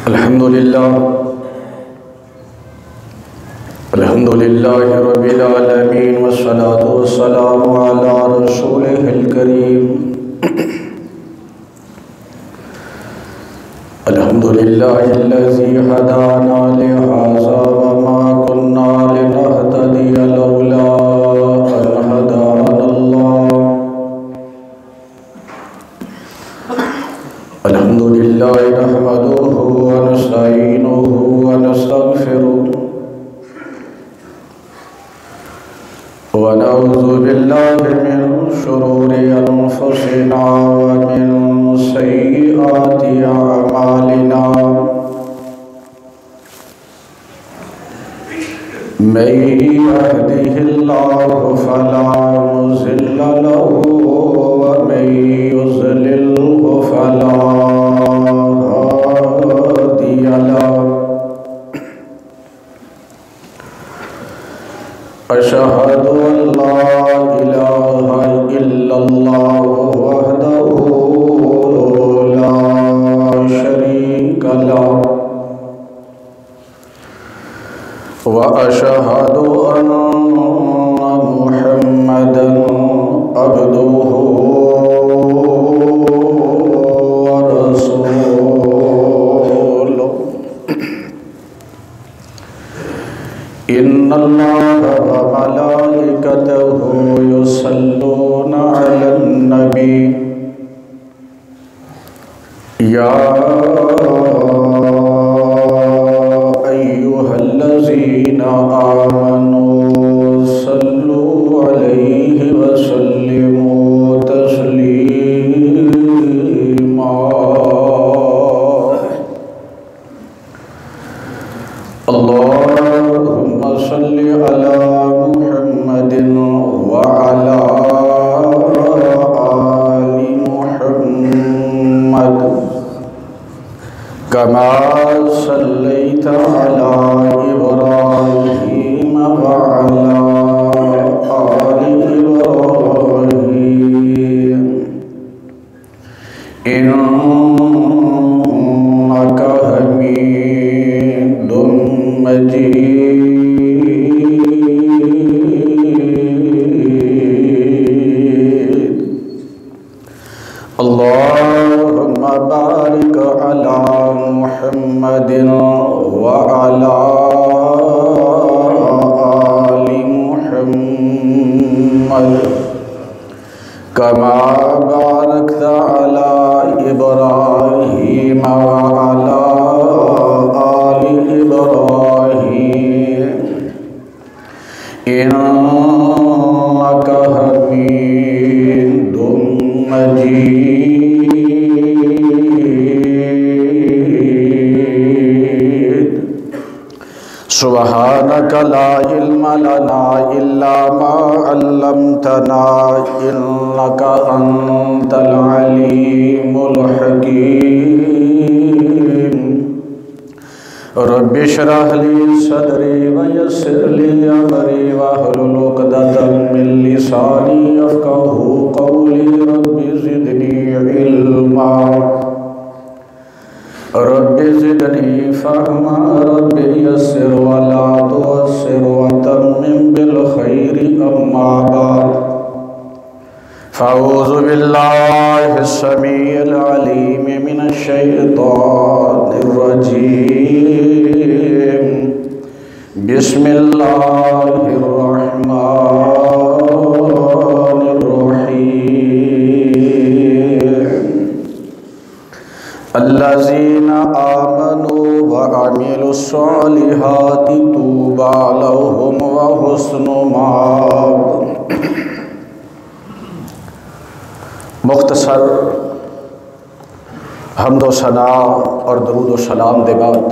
الحمدللہ رب العالمین والصلاة والسلام علی رسولہ الکریم الحمدللہ الذی ہدانا لہذا وما كنا لنہتدی لولا ان ہدانا اللہ الحمدللہ نحمدہ ونستعینہ ونستغفرہ ونعوذ باللہ من شرور انفسنا ومن سیئات اعمالنا من يهده الله فلا مضل له ومن يضلله فلا هادي له أشهد أن لا إله إلا الله وحده لا شريك له وأشهد أن محمدا عبده ورسوله إن الله وملائكته يصلون على النبي يا أيها الذين آمنوا صلوا عليه وسلموا تسليما اللهم صل على محمد وعلى آل محمد كما صليت على إبراهيم وعلى آل إبراهيم إنك حميد مجيد اللهم بارك على محمد وعلى آل محمد كما باركت على إبراهيم وعلى آل إبراهيم إنك حميد مجيد سبحانك لا علم لنا إلا ما علمتنا إنك أنت العليم الحكيم رب اشرح لي صدري ويسر لي أمري واحلل عقدة من لساني يفقهوا قولي رب زدني علما رب زدني فهما رب يسر ولا تعسر وتمم بالخير أما بعد فأعوذ بالله السميع العليم من الشيطان الرجيم بسم الله الرحمن الرحيم الذين آمنوا وعملوا الصالحات طوبى لهم وحسن مآب مختصر حمد و ثنا اور درود و سلام دے بعد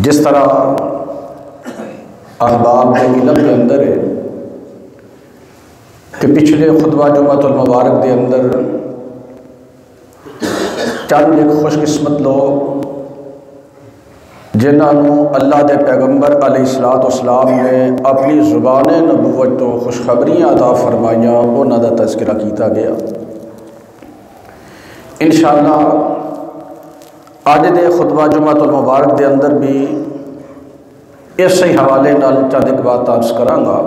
جس طرح احباب کے علم کے اندر ہے کہ پچھلے خطبہ جمعۃ المبارک دے اندر چند ایک خوش قسمت لوگ جنہوں اللہ دے پیغمبر علیہ السلام نے اپنی زبان نبوت تو خوشخبریاں عطا فرمائیاں انہاں دا تذکرہ کیتا گیا۔ انشاءاللہ اج دے خطبہ جمعۃ المبارک دے اندر بھی اس ہی حوالے نال چند ایک بات عرض کراں گا،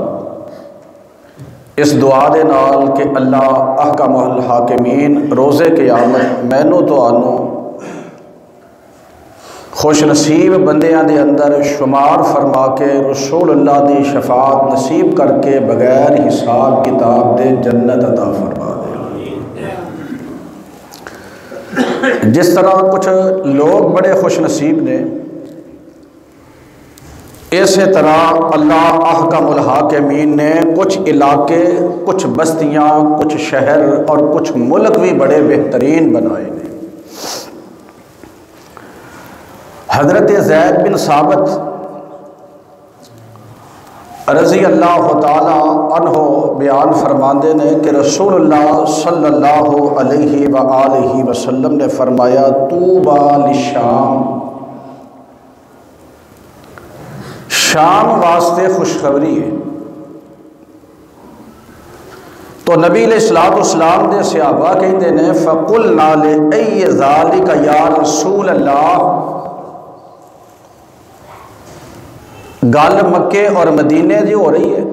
اس دعا دے نال کہ اللہ احکم الحاکمین روز قیامت مینوں تو آنوں خوش نصیب بندیاں دے اندر شمار فرما کے رسول اللہ دی شفاعت نصیب کر کے بغیر حساب کتاب دے جنت عطا فرما دے۔ جس طرح کچھ لوگ بڑے خوش نصیب نے، اسی طرح اللہ احکم الحاکمین نے کچھ علاقے، کچھ بستیاں، کچھ شہر اور کچھ ملک بھی بڑے بہترین بنائے ہیں۔ حضرت زید بن ثابت رضی اللہ تعالی عنہ بیان فرماندے نے کہ رسول اللہ صلی اللہ علیہ وآلہ وسلم نے فرمایا طوبی للشام، شام واسطے خوشخبری ہے۔ تو نبی علیہ الصلوۃ والسلام دے صحابہ کہندے نے فقلنا لأی ذالک یا رسول اللہ، گل مکے اور مدینے دی ہو رہی ہے۔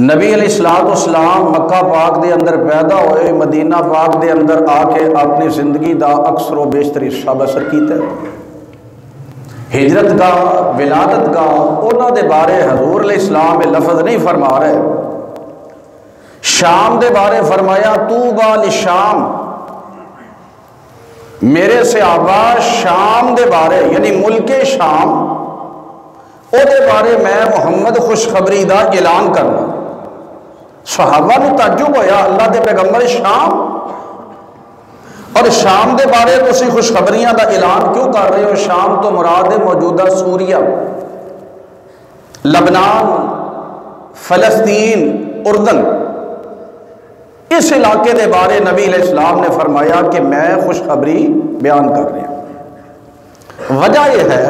نبی علیہ الصلوۃ والسلام مکہ پاک دے اندر پیدا ہوئے، مدینہ پاک دے اندر آ کے اپنی زندگی دا اکثر و بیشتر حصہ بسر کیتا ہے۔ ہجرت گاہ، ولادت گاہ، انہاں دے بارے حضور علیہ السلام لفظ نہیں فرما رہے۔ شام دے بارے فرمایا طوبی للشام، میرے صحابہ شام دے بارے یعنی ملک شام او دے بارے میں محمد خوشخبری دا اعلان کرنا۔ صحابہ نو تعجب ہویا، اللہ دے پیغمبر شام، اور شام دے بارے تسی خوشخبریاں دا اعلان کیوں کر رہے ہو؟ شام تو مراد ہے موجودہ سوریہ، لبنان، فلسطین، اردن، اس علاقے دے بارے نبی علیہ السلام نے فرمایا کہ میں خوشخبری بیان کر رہا ہوں۔ وجہ یہ ہے،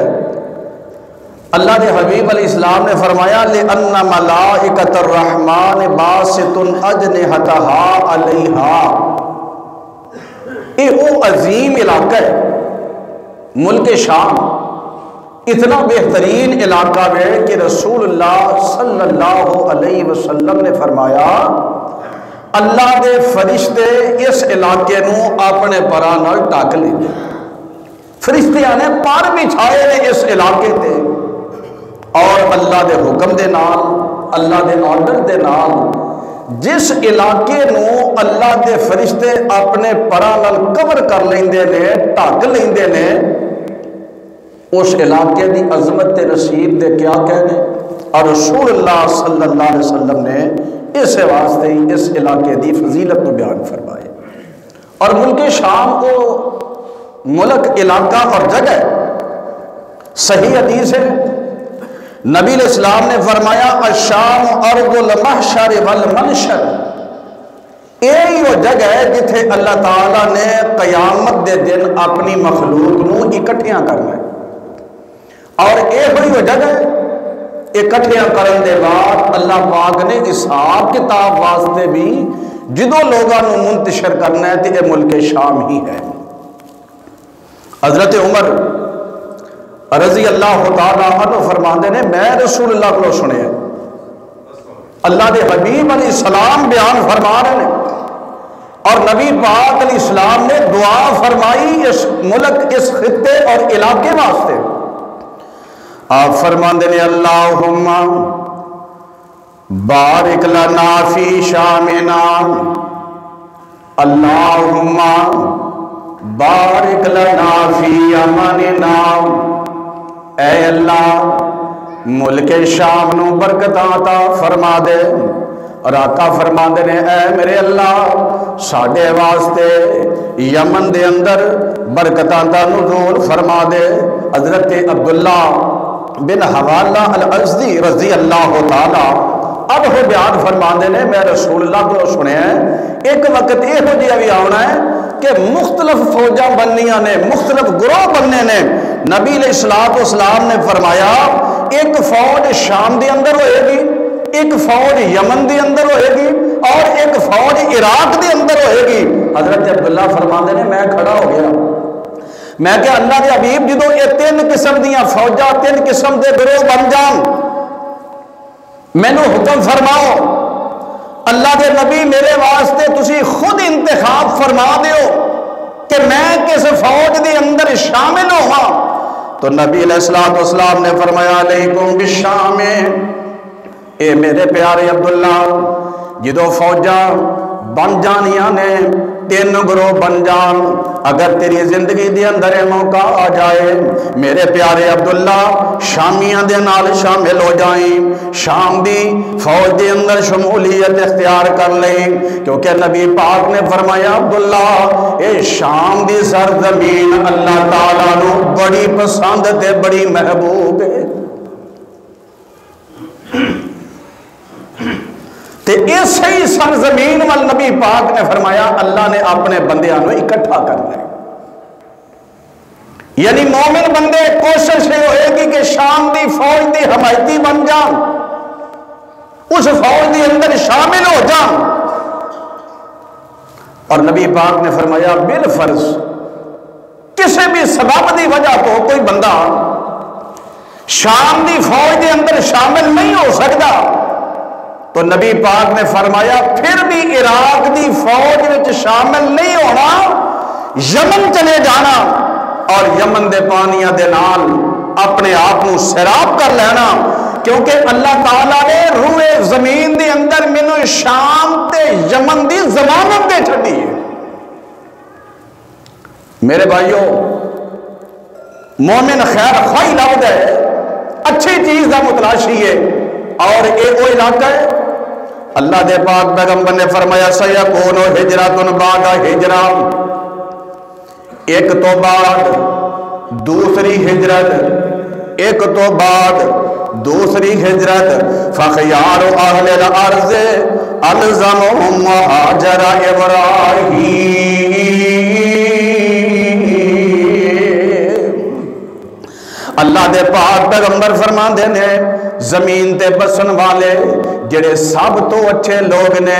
اللہ کے حبیب علیہ السلام نے فرمایا لِأَنَّ مَلَائِكَةَ الرَّحْمَانِ بَاسِطٌ أَجْنِحَتَهَا عَلَيْهَا، یہ وہ عظیم علاقہ ہے ملک شام، اتنا بہترین علاقہ ہے کہ رسول اللہ صلی اللہ علیہ وسلم نے فرمایا اللہ دے فرشتے اس علاقے نو اپنے پراں نال ڈھک لیں۔ فرشتیاں نے پر بچھائے نے اس علاقے تے، اور اللہ دے حکم دے نال، اللہ دے آرڈر دے نال جس علاقے نو اللہ دے فرشتے اپنے پراں نال کور کر لیندے نے، ڈھک لیندے نے، اس علاقے دی عظمت رسید دے کیا کہنے۔ اور رسول اللہ صلی اللہ علیہ وسلم نے اس واسطے ہی اس علاقے دی فضیلت کو بیان فرمائے۔ اور ملک شام کو ملک، علاقہ اور جگہ صحیح حدیث ہے، نبی علیہ السلام نے فرمایا الشام ارض المحشر والمنشر، یہی وہ جگہ ہے جتھے اللہ تعالیٰ نے قیامت دے دن اپنی مخلوق نو اکٹھیاں کرنا ہے، اور یہ بڑی وہ جگہ ہے اکٹھیاں کرن دے بعد اللہ پاک نے حساب کتاب واسطے بھی جدوں لوگاں نو منتشر کرنا ہے تے ملک شام ہی ہے۔ حضرت عمر رضی اللہ تعالیٰ عنہ فرماندے نے میں رسول اللہ کو سنے اللہ دے حبیب علیہ السلام بیان فرما رہے ہیں، اور نبی پاک علیہ السلام نے دعا فرمائی اس ملک، اس خطے اور علاقے واسطے۔ آپ فرماندے نے اللہم بارک لنا فی شامنا، اللہم بارک لنا فی یمننا، اے اللہ ملک شام نو برکت عطا فرما دے۔ اور آقا فرما دے نے اے میرے اللہ ساڈے واسطے یمن دے اندر برکتاں دا نزول فرما دے۔ حضرت عبداللہ بن حوالہ الازدی رضی اللہ تعالی اب وہ بیان فرما دے نے میں رسول اللہ کو سنے ہیں ایک وقت یہ ہو جیا بھی آنا ہے کہ مختلف فوجاں بننیاں نے، مختلف گروہ بننے نے۔ نبی علیہ السلام نے فرمایا ایک فوج شام دے اندر ہوئے گی، ایک فوج یمن دے اندر ہوئے گی، اور ایک فوج عراق دے اندر ہوئے گی۔ حضرت عبداللہ فرماندے نے میں کھڑا ہو گیا، میں کہ اللہ دے حبیب جدو یہ 3 قسم دیاں فوجاں 3 قسم دے گروہ بن جان مینوں حکم فرماؤ اللہ دے نبی میرے واسطے تسی خود انتخاب فرما دیو کہ میں کس فوج دے اندر شامل ہوا. تو نبی علیہ السلام نے فرمایا علیکم بالشام، اے میرے پیارے عبداللہ جدو فوجاں بن جانیاں نے 3 گروہ بن جان، اگر تیری زندگی دے اندر موقع آ جائے میرے پیارے عبداللہ شامیاں دے نال شامل ہو جائیں، شام دی فوج دے اندر شمولیت اختیار کر لیں، کیونکہ نبی پاک نے فرمایا عبداللہ اے شام دی سرزمین اللہ تعالیٰ نو بڑی پسند تے بڑی محبوب ہے. تے اسی سرزمین وال نبی پاک نے فرمایا اللہ نے اپنے بندیاں نو اکٹھا کرنا ہے. یعنی مومن بندے کوشش یہ ہوئے گی کہ شام دی فوج دی حمایتی بن جان، اس فوج دی اندر شامل ہو جان. اور نبی پاک نے فرمایا بالفرض کسی بھی سبب دی وجہ تو کوئی بندہ شام دی فوج دے اندر شامل نہیں ہو سکتا، تو نبی پاک نے فرمایا پھر بھی عراق دی فوج وچ شامل نہیں ہونا، یمن چلے جانا اور یمن دے پانیاں دے نال اپنے آپ کو سیراب کر لینا، کیونکہ اللہ تعالیٰ نے روئے زمین دے اندر مینوں شام تے یمن دی ضمانت دے چھڈی ہے. میرے بھائیو مومن خیر خواہ لفظ ہے، اچھی چیز کا متلاشی ہے، اور یہ وہ علاقہ ہے اللہ دے پاک پیغمبر نے فرمایا سیکون ہجرۃ بعد ہجرہ، ایک تو بعد دوسری ہجرت، ایک تو بعد دوسری ہجرت، فخیار اہل الارض الزمہم ہاجر ابراہیم. اللہ دے پاک پیغمبر فرماندے نے زمین تے بسن والے جڑے سب تو اچھے لوگ نے،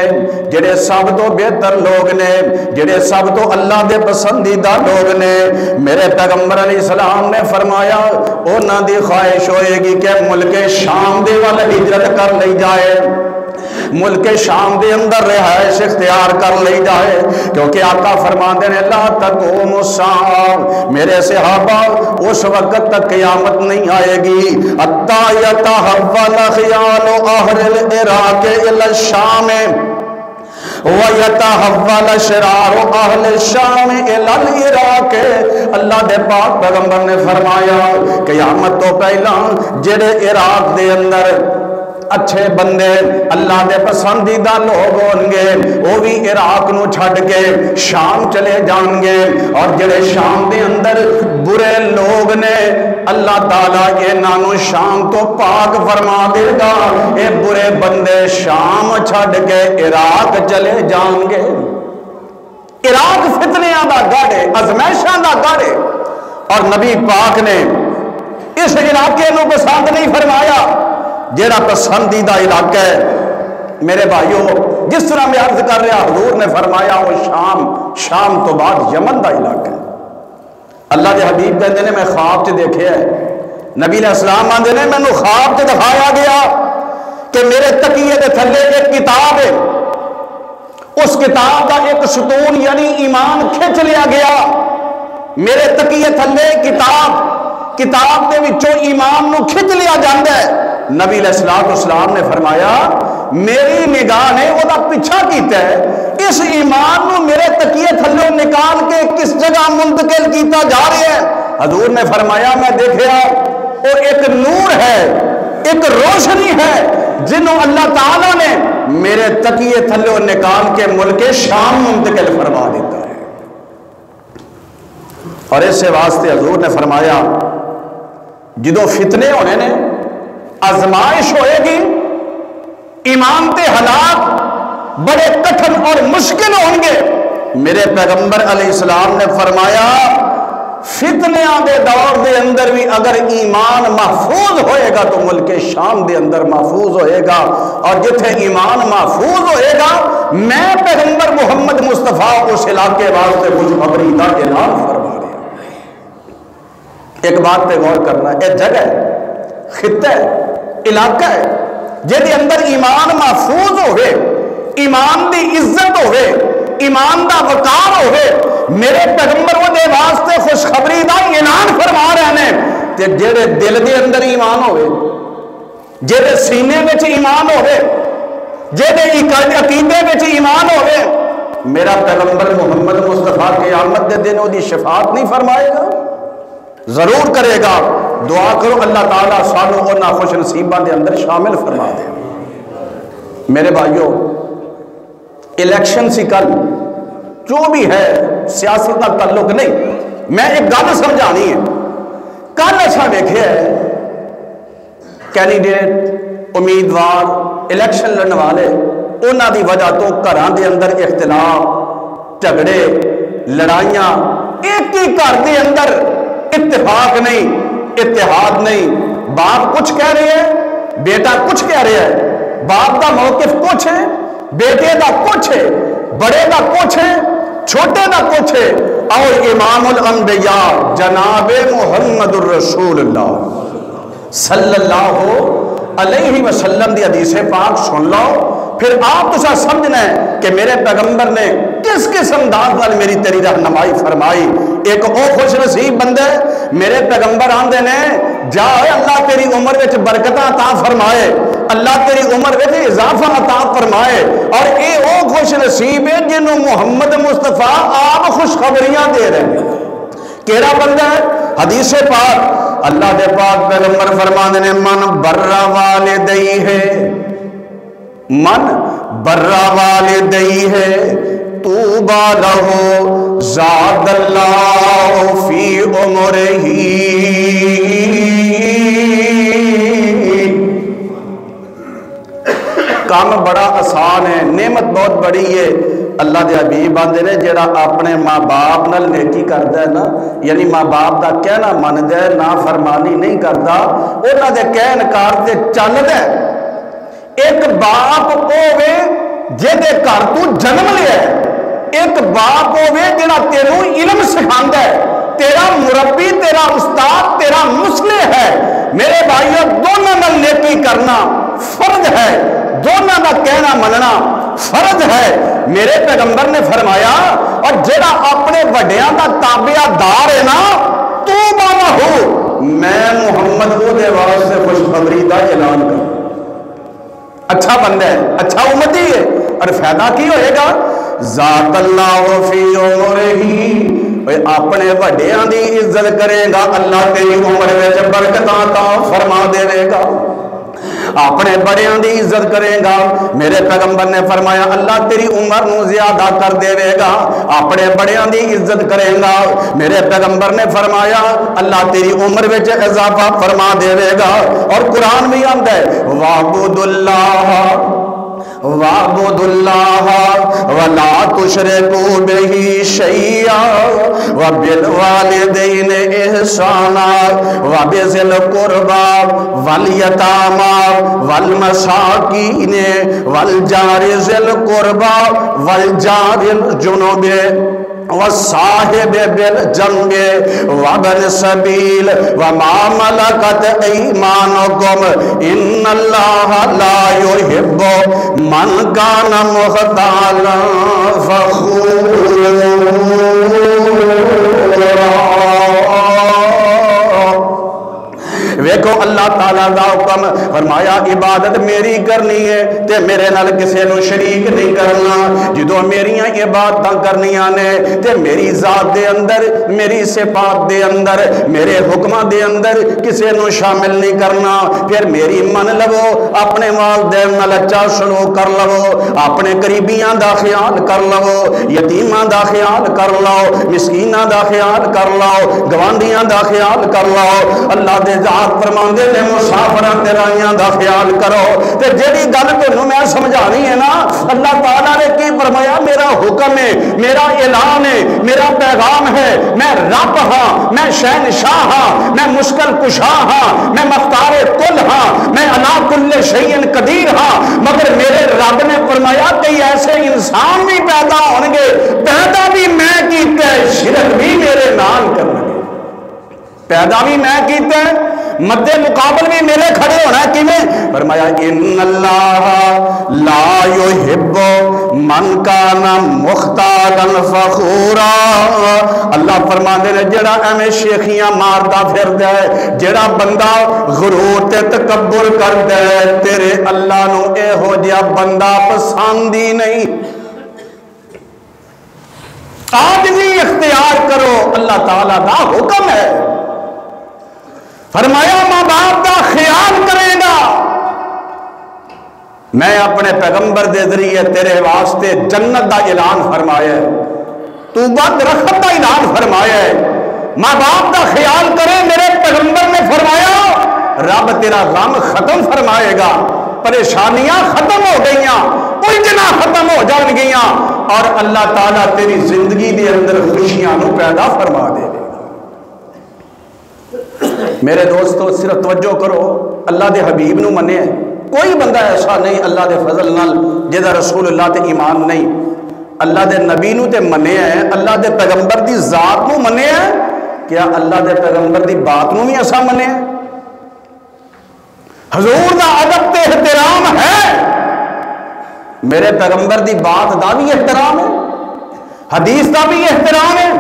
جڑے سب تو بہتر لوگ نے، جڑے سب تو اللہ دے پسندیدہ لوگ نے، میرے پیغمبر علیہ السلام نے فرمایا انہاں دی خواہش ہوئے گی کہ ملک شام دے وال ہجرت کر لی جائے، ملک شام دے اندر رہائش اختیار کر لی جائے، کیونکہ آقا فرماندے نے لا تقوم الساعہ، میرے صحابہ اس وقت تک قیامت نہیں آئے گی حتی یتحول خیال اہل العراق الی الشام وَيَتَحَوَّلَ شِرَارُ أَهْلِ الشَّامِ إِلَى الْعِرَاقِ. اللہ دے پاک پیغمبر نے فرمایا قیامت تو پہلا جڑے عراق دے اندر اچھے بندے اللہ دے پسندیدہ لوگ ہوں گے وہ بھی عراق نو چھڑ کے شام چلے جان گے، اور جڑے شام دے اندر برے لوگ نے اللہ تعالیٰ یہ نانو شام تو پاک فرما دے گا، اے برے بندے شام چھڑ کے عراق چلے جان گے. عراق فتنیاں دا گاڑے، ازمائشاں دا گاڑے، اور نبی پاک نے اس علاقے نو پسند نہیں فرمایا جیڑا پسندیدہ علاقہ ہے. میرے بھائیو جس طرح میں عرض کر رہا حضور نے فرمایا وہ شام تو بعد یمن دا علاقہ ہے. اللہ دے حبیب کہتے ہیں میں خواب چ دیکھے ہے، نبی علیہ السلام آندے نے مینوں خواب چ دکھایا گیا کہ میرے تکیے دے تھلے ایک کتاب ہے، اس کتاب کا ایک ستون یعنی ایمان کھچ لیا گیا، میرے تکیے تھلے کتاب دے وچوں ایمان نو کھچ لیا جاندا ہے. نبی علیہ السلام نے فرمایا میری نگاہ نے وہ دا پیچھا کیتا ہے، اس ایمان نو میرے تکیے تھلوں نکال کے کس جگہ منتقل کیتا جا رہا ہے. حضور نے فرمایا میں دیکھیا وہ ایک نور ہے، ایک روشنی ہے جنہوں اللہ تعالیٰ نے میرے تکیے تھلوں نکال کے ملک شام منتقل فرما دیتا ہے. اور اس سے واسطے حضور نے فرمایا جدو فتنے ہونے نے، آزمائش ہوئے گی، ایمان تے حالات بڑے کٹھن اور مشکل ہوں گے، میرے پیغمبر علیہ السلام نے فرمایا فتنیاں دے دور دے اندر بھی اگر ایمان محفوظ ہوئے گا تو ملک شام دے اندر محفوظ ہوئے گا، اور جتھے ایمان محفوظ ہوئے گا میں پیغمبر محمد مصطفیٰ اس علاقے واسطے خوشخبری دا اعلان فرما رہا. ایک بات پہ غور کرنا ہے، ایک جگہ ہے، خطہ ہے، علاقہ ہے جہدے اندر ایمان محفوظ ہوئے، ایمان دی عزت ہوئے، ایمان دا وقار ہوئے، میرے پیغمبر وہ دے واسطے خوشخبری دا اعلان فرما رہے ہیں تے جہدے دل دے اندر ایمان ہوئے، جہدے سینے وچ ایمان ہوئے، جہدے عقیدے وچ ایمان ہوئے، میرا پیغمبر محمد مصطفیٰ قیامت دے دن دی شفاعت نہیں فرمائے گا؟ ضرور کرے گا۔ دعا کرو اللہ تعالیٰ سانو انہاں خوش نصیباں دے اندر شامل فرما دے۔ میرے بھائیو، الیکشن سی کل جو بھی ہے سیاست کا تعلق نہیں، میں ایک گل سمجھانی ہے۔ کل ایسا دیکھے ہے کینڈیڈیٹ امیدوار الیکشن لڑنے والے انہاں دی وجہ تو گھراں دے اندر اختلاف، جھگڑے، لڑائیاں، ایک ہی گھر دے اندر اتفاق نہیں، اتحاد نہیں، باپ کچھ کہہ رہے ہیں، بیٹا کچھ کہہ رہا ہے، باپ دا موقف کچھ ہے، بیٹے دا کچھ ہے، بڑے دا کچھ ہے، چھوٹے دا کچھ ہے۔ اور امام الانبیاء جناب محمد الرسول اللہ صلی اللہ علیہ وسلم دی حدیث پاک سن لو، پھر آپ تسا سمجھنا ہے کہ میرے پیغمبر نے کس قسم انداز نال میری تیری رہنمائی فرمائی۔ ایک او خوش نصیب بندے میرے پیغمبر آندے نے جا اللہ تیری عمر وچ برکت عطا فرمائے، اللہ تیری عمر وچ اضافہ عطا فرمائے، اور اے او خوش نصیب ہے جنوں محمد مصطفیٰ آپ خوشخبریاں دے رہے ہیں۔ کیڑا بندہ ہے؟ حدیث پاک اللہ دے پاک پیغمبر فرماندے نے من برا والدی ہے، من برا والدی ہے طوبی لہو زاد اللہ فی عمرہ۔ کام بڑا آسان ہے، نعمت بہت بڑی ہے۔ اللہ دے حبیب آندے نے جڑا اپنے ماں باپ نال نیکی کردا ہے نا، یعنی ماں باپ دا کہنا مندا ہے، نافرمانی نہیں کردا، انہاں دے کہن کار تے چلدا ہے۔ ایک باپ ہوے جہدے گھر تو جنم لیا ہے، ایک باپ ہوے جڑا تینوں علم سکھاندا ہے، تیرا مربی، تیرا استاد، تیرا مصلح ہے۔ میرے بھائیو، دونوں نال نیکی کرنا فرض ہے، دونوں کا کہنا مننا فرض ہے۔ میرے پیغمبر نے فرمایا اور جڑا اپنے وڈیاں کا تابعہ دار ہے نا، تو بالا ہو، میں محمد وہ دے واسطے خوشخبری کا اعلان کروں۔ اچھا بندہ ہے، اچھا امتی ہے، اور فائدہ کی ہوئے گا؟ ذات اللہ فی عمرہ، اپنے وڈیاں دی عزت کرے گا، اللہ تیری عمر وچ برکت عطا فرما دے گا۔ اپنے بڑیاں دی عزت کرے گا، میرے پیغمبر نے فرمایا اللہ تیری عمر نو زیادہ کر دے گا۔ اپنے بڑیاں دی عزت کرے گا، میرے پیغمبر نے فرمایا اللہ تیری عمر وچ اضافہ فرما دے گا۔ اور قرآن بھی آندا ہے وَاعْبُدُ اللَّهَ وَاعْبُدُ اللَّهَ وَلَا تُشْرِكُوا بِهِ شَيْئًا وَبِالْوَالِدَيْنِ إِحْسَانًا وَبِذِي الْقُرْبَى وَالْيَتَامَى وَالْمَسَاكِينِ وَالْجَارِ ذِي الْقُرْبَى وَالْجَارِ الْجُنُبِ والصاحب بالجنب وابن السبيل وما ملكت ايمانكم ان الله لا يحب من كان مختالا فخورا۔ ویکھو اللہ تعالیٰ دا حکم فرمایا عبادت میری کرنی ہے تے میرے نال کسے نو شریک نہیں کرنا۔ جدو میریاں عبادتاں کرنیاں نے تے میری ذات دے اندر، میری صفات دے اندر، میرے حکماں دے اندر کسے نو شامل نہیں کرنا۔ پھر میری من لو، اپنے والدین نال اچھا سلوک کر لو، اپنے قریبیاں دا خیال کر لو، یتیماں دا خیال کر لو، مسکیناں دا خیال کر لو، گوانڈیاں دا خیال کر لو۔ اللہ دے ذات فرماندے نے مسافراں تے رائیاں دا خیال کرو۔ تے جیڑی گل تینوں میں سمجھانی ہے نا، اللہ تعالیٰ نے کی فرمایا میرا حکم ہے، میرا اعلان ہے، میرا پیغام ہے، میں رب ہاں، میں شہنشاہ ہاں، میں مشکل کشا ہاں، میں مختار کل ہاں، میں علی کل شیء قدیر ہاں۔ مگر میرے رب نے فرمایا کئی ایسے انسان بھی پیدا ہون گے، پیدا بھی میں کیتے، شرک بھی میرے نال کرنگے۔ پیدا بھی میں کیتا ہے، مد مقابل بھی میرے کھڑے ہونا ہے کیویں؟ فرمایا ان اللہ لا یحب من کان مختالا فخورا، اللہ فرماندے نے جڑا ایویں شیخیاں ماردا پھردا ہے، جڑا بندہ غرور تے تکبر کردا ہے، تیرے اللہ نو ایہو جہا بندہ پسند ہی نہیں۔ عاجزی اختیار کرو، اللہ تعالیٰ دا حکم ہے۔ فرمایا ماں باپ دا خیال کرے گا، میں اپنے پیغمبر دے ذریعے تیرے واسطے جنت دا اعلان فرمایا ہے، تو بد رخت دا اعلان فرمایا ہے۔ ماں باپ دا خیال کرے، میرے پیغمبر نے فرمایا رب تیرا غم ختم فرمائے گا، پریشانیاں ختم ہو گئیاں، الجھناں ختم ہو جان گئیاں، اور اللہ تعالیٰ تیری زندگی دے اندر خوشیاں نو پیدا فرما دے گا۔ میرے دوستو صرف توجہ کرو، اللہ دے حبیب نو منے، کوئی بندہ ایسا نہیں اللہ دے فضل نال جہدا رسول اللہ تے ایمان نہیں، اللہ دے نبی نو تے منے ہے، اللہ دے پیغمبر دی ذات نو منے ہے، کیا اللہ دے پیغمبر دی بات نو بھی ایسا منے ہے؟ حضور دا ادب تے احترام ہے، میرے پیغمبر دی بات دا بھی احترام ہے، حدیث دا بھی احترام ہے،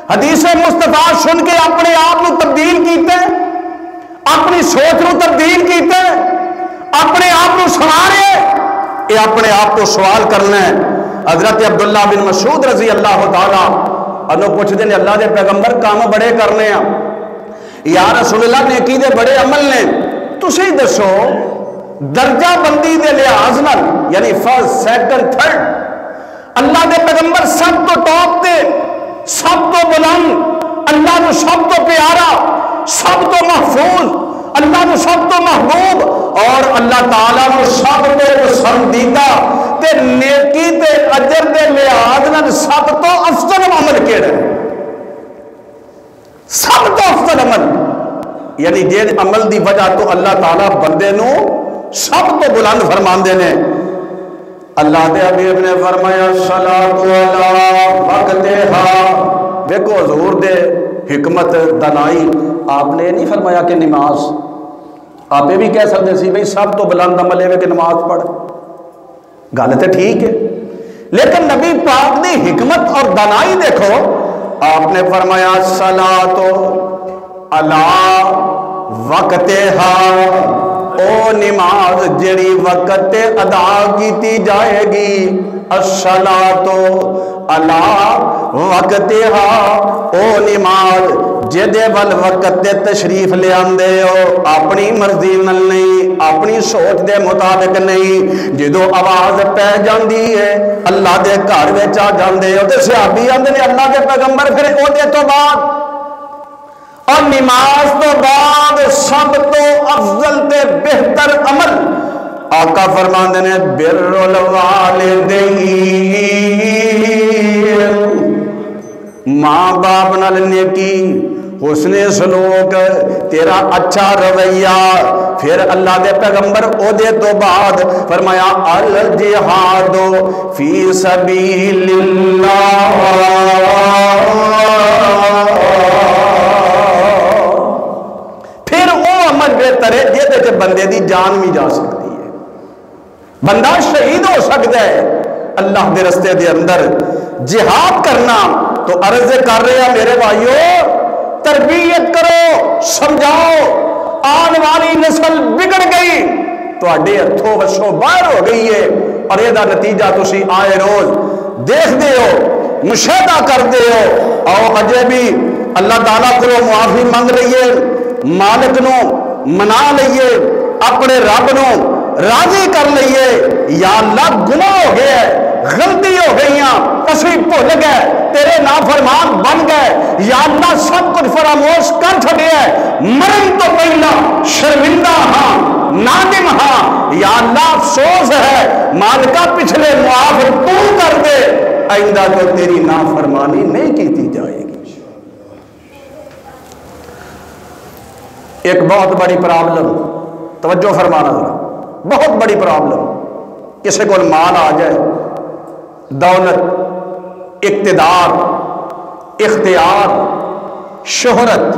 حدیث مصطفیٰ سن کے اپنے آپ کو تبدیل کیتے، اپنی سوچ کو تبدیل کیتے، اپنے آپ کو سوارے، یہ اپنے آپ کو سوال کرنا ہے۔ حضرت عبداللہ بن مسعود رضی اللہ تعالیٰ انہوں پوچھتے ہیں اللہ دے پیغمبر کام بڑے کرنے ہیں، یا رسول اللہ نیکی دے بڑے عمل نے، تسی دسو درجہ بندی دے لحاظ نال، یعنی فرسٹ سیکنڈ تھرڈ، اللہ دے پیغمبر سب تو ٹاپ تے، سب تو بلند، اللہ کو سب تو پیارا، سب تو محفوظ، اللہ کو سب تو محبوب، اور اللہ تعالیٰ کو سب تو پسندیدہ تے نیکی تے اجر دے لحاظ نال سب تو افضل عمل کیڑا ہے؟ سب تو افضل عمل، یعنی جے عمل دی وجہ تو اللہ تعالیٰ بندے نو سب تو بلند فرماندے نے۔ اللہ دے حبیب نے فرمایا صلاۃ علی وقتہا، دیکھو حضور دے حکمت دانائی، آپ نے نہیں فرمایا کہ نماز، آپ یہ بھی کہہ سکتے سی بھئی سب تو بلند عمل ہے کہ نماز پڑھ، گل تے ٹھیک ہے، لیکن نبی پاک دی حکمت اور دانائی دیکھو، آپ نے فرمایا صلاۃ علی وقتہا، او نماز جڑی وقت ادا کیتی جائے گی، الصلاۃ علی وقتہا، او نماز جدے ول وقت تے تشریف لے آندے ہو، اپنی مرضی نال نہیں، اپنی سوچ دے مطابق نہیں، جدو آواز پہ جاندی ہے اللہ دے گھر وچ آ جاندے ہو تے صحابی آندے نے اللہ دے پیغمبر پھر او دے تو بعد اور نماز تو بعد سب تو افضل تے بہتر عمل آقا فرماندے نے بر الوالدین، ماں باپ نال نیکی، حسن سلوک، تیرا اچھا رویہ، پھر اللہ دے پیغمبر او دے تو بعد فرمایا الجہاد فی سبیل اللہ، بہتر ہے جہدے بندے دی جان بھی جا سکتی ہے، بندہ شہید ہو سکتا ہے اللہ دے رستے دے اندر۔ جہاد کرنا تو عرض کر رہے ہیں میرے بھائیو، تربیت کرو، سمجھاؤ، آن والی نسل بگڑ گئی، تواڈے ہتھوں وسوں باہر ہو گئی ہے، اور یہ دا نتیجہ تسی آئے روز دیکھ دے ہو، مشاہدہ کر دے ہو۔ آؤ اجے بھی اللہ تعالیٰ کو معافی مانگ رہی ہے، مالک نو منا لئیے، اپنے رب نو راضی کر لئیے، یا اللہ گناہ ہو گیا ہے، غلطی ہو گئیاں، اسی بھول گئے، تیرے نافرمان بن گئے، یا اللہ سب کچھ فراموش کر چھڑے ہے، مرن تو پہلا شرمندہ ہاں، نادم ہاں، یا اللہ افسوس ہے، مالکہ پچھلے معاف تو کر دے، آئندہ تو تیری نافرمانی نہیں کیتی جائے گی۔ ایک بہت بڑی پرابلم، توجہ فرمانا ذرا، بہت بڑی پرابلم، کسی کو مال آ جائے، دولت، اقتدار، اختیار، شہرت،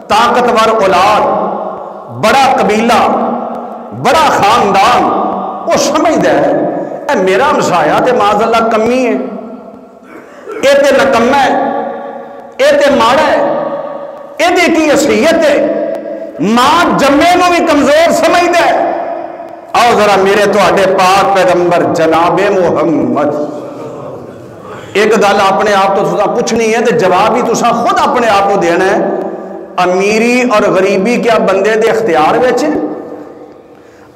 طاقتور اولاد، بڑا قبیلہ، بڑا خاندان، وہ سمجھتا ہے اے میرا مسایا تے معاذ اللہ کمی ہے، اے تے نکما ہے، اے تے ماڑا ہے، اے تے کی حیثیت ہے، ماں جمے نو بھی کمزور سمجھتا ہے۔ آؤ ذرا میرے تواڈے پاک پیغمبر جناب محمد، ایک گل اپنے آپ تو تساں پوچھنی ہے تے جواب ہی تساں خود اپنے آپ کو دینا ہے، امیری اور غریبی کیا بندے دے اختیار وچ؟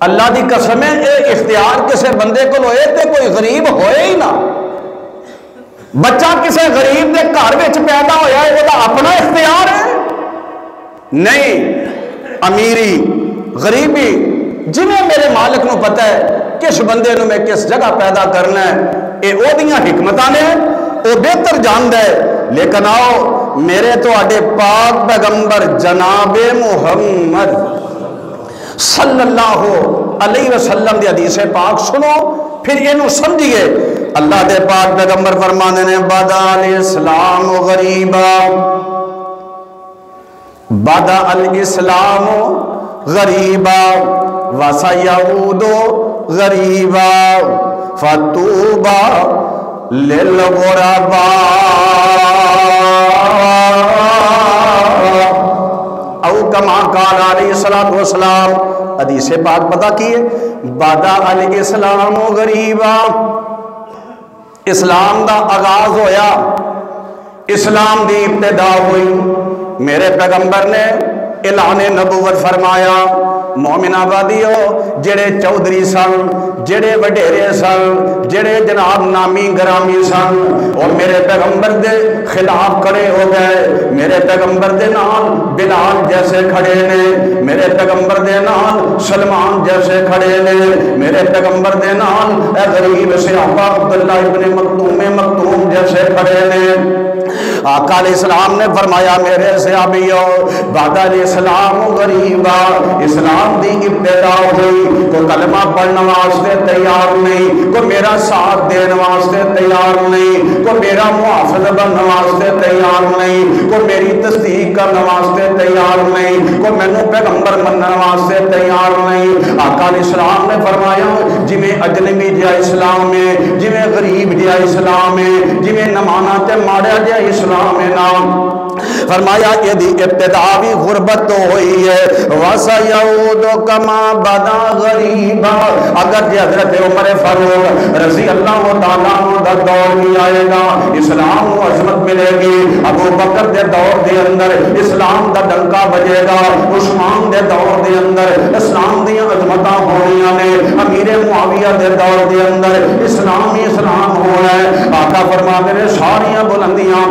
اللہ دی قسم ہے اے اختیار کسے بندے کو ہوئے تے کوئی غریب ہوئے ہی نہ۔ بچہ کسے غریب دے گھر وچ پیدا ہویا ہے وہ اپنا اختیار ہے؟ نہیں، امیری غریبی جنہیں میرے مالک نو پتہ ہے کس بندے نو میں کس جگہ پیدا کرنا ہے، اے او دیاں حکمتاں نے، او بہتر جاندا ہے۔ لیکن آؤ میرے تو آڈے پاک پیغمبر جناب محمد صلی اللہ علیہ وسلم دی حدیث پاک سنو، پھر اینو سمجھئے۔ اللہ دے پاک پیغمبر فرمانے نے بدا الاسلام غریبا، بدا الاسلام غریبا وسیعود غریبا فتوبا للغرباء، او کما قال علیہ السلام، حدیث پاک پتہ کیے بدا الاسلام غریبا، اسلام دا آغاز ہویا، اسلام دی ابتدا ہوئی، میرے پیغمبر نے اعلان نبوت فرمایا، مومن آبادیو جڑے چودھری سن، جڑے وڈیرے سن، جڑے جناب نامی گرامی سن، اور میرے پیغمبر دے خلاف کھڑے ہو گئے، میرے پیغمبر دے نال بلال جیسے کھڑے نے، میرے پیغمبر دے نال سلمان جیسے کھڑے نے، میرے پیغمبر دے نال اے غریب صحابہ عبداللہ ابن مکتوم جیسے کھڑے نے۔ آقا علیہ السلام نے فرمایا میرے صحابیوں بعد الاسلام غریبا، اسلام دی ابتدا ہوئی، کوئی کلمہ پڑھنے واسطے تیار نہیں، کوئی میرا ساتھ دینے واسطے تیار نہیں، کوئی میرا محافظ بننے واسطے تیار نہیں، کوئی میری تصدیق کرنے واسطے تیار نہیں، کوئی مینوں پیغمبر مننے واسطے تیار نہیں۔ آقا علیہ السلام نے فرمایا جویں اجنبی جہا اسلام ہے، جویں غریب جہا اسلام ہے، جویں نمانا تے ماڑا جہا اسلام ہے نام، فرمایا یہ دی ابتدا بھی غربت تو ہوئی ہے، وَسَيَعُودُ كَمَا بَدَا غَرِيبًا، اگر جی حضرت عمر فاروق رضی اللہ تعالیٰ عنہ دا دور بھی آئے گا اسلام کو عظمت ملے گی، ابو بکر دے دور دے اندر اسلام دا ڈنکا بجے گا، عثمان دے دور دے اندر اسلام دی عظمتاں ہونیاں نے، امیر معاویہ دے دور دے اندر اسلام ہی اسلام ہونا ہے۔ آقا فرماتے ہیں ساریاں بلندیاں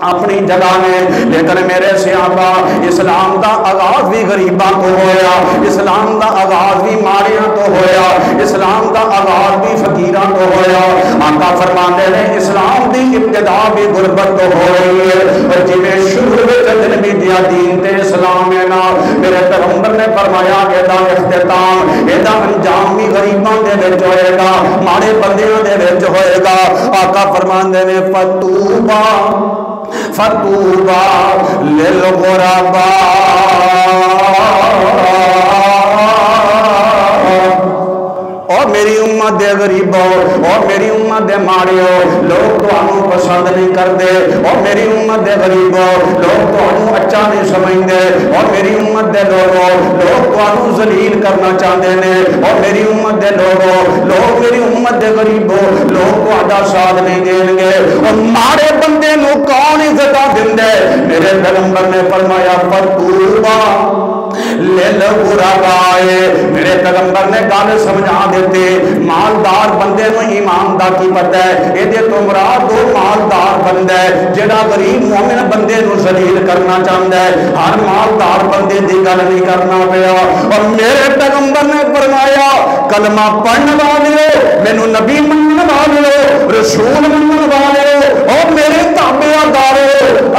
اپنی جگہ میں، لیکن میرے صحابہ اسلام دا آغاز بھی غریباں تو ہویا، اسلام دا آغاز بھی ماڑیاں تو ہویا، اسلام دا آغاز بھی فقیراں تو ہویا۔ آقا فرماتے ہیں اسلام دی ابتدا بھی غربت تو ہو رہی ہے، اور جویں شروع وچ بھی دیا دین تے اسلام ہے نا، میرے پیغمبر نے فرمایا کہ دا اختتام ایدا انجام بھی غریباں دے وچ ہوئے گا، ماڑے بندیاں دے وچ ہوئے گا۔ آقا فرماندے نے فتوبا فتوبا للغرباء، اور میری امت دے غریبوں، اور میری امت دے ماڑیوں، لوگ تو انہوں پسند نہیں کردے، اور میری امت دے غریبوں لوگ تو انہوں اچھا نہیں سمجھدے، اور میری امت دے لوگوں لوگ تو انہوں ذلیل کرنا چاہتے ہیں، اور میری امت دے لوگوں لوگ میری امت دے غریبوں لوگ تو ادا ساتھ نہیں دیں گے، اور ماڑے بندے نو کون عزت دندے؟ میرے پیغمبر نے فرمایا فتوبا للغرباء، میرے پیغمبر نے گل سمجھا دیتے، مالدار بندے نو ایمان دا کی پتہ ہے، یہ تو مراد دو مالدار بندہ ہے جڑا غریب مومن بندے نو ذلیل کرنا چاہتا ہے، ہر مالدار بندے دی گل نہیں کرنا پیا۔ اور میرے پیغمبر نے فرمایا کلمہ پڑھنے والے مینوں نبی منن والے رسول منن والے اور میرے تابعدار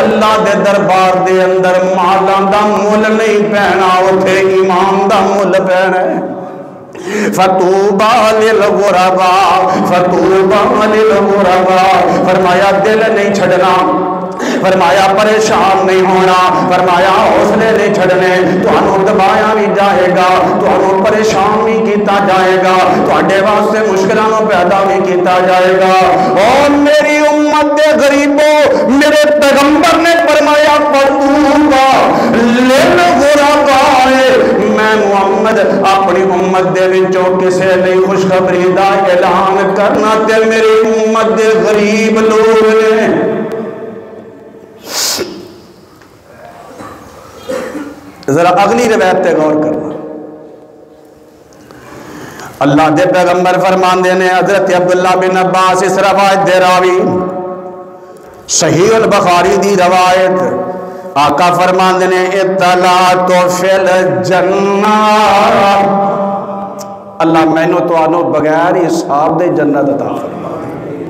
اللہ دے دربار دے اندر مالاں دا مول نہیں پینا، اوتھے ایمان دا مول پینا ہے۔ فتوبا للغرباء فتوبا للغرباء، فرمایا دل نہیں چھڑنا، فرمایا پریشان نہیں ہونا، فرمایا حوصلے نہیں چھڑنے، تانوں دبایا بھی جائے گا، تانوں پریشان بھی کیتا جائے گا، تواڈے واسطے مشکلاں پیدا بھی کیتا جائے گا۔ اور میری امت دے غریبوں، میرے پیغمبر نے فرمایا فَطُوبَى لِلْغُرَبَاءِ، میں محمد اپنی امت دے وچوں کسے نہیں خوشخبری دا اعلان کرنا تے میری امت دے غریب لوگ نے۔ ذرا اگلی روایت تے غور کرنا، اللہ دے پیغمبر فرماندے نے، حضرت عبداللہ بن عباس اس روایت دے راوی، صحیح البخاری دی روایت، آقا فرماندے نے اطلاعت فی الجنہ، اللہ مینوں تانوں بغیر حساب دے جنت عطا فرما دے۔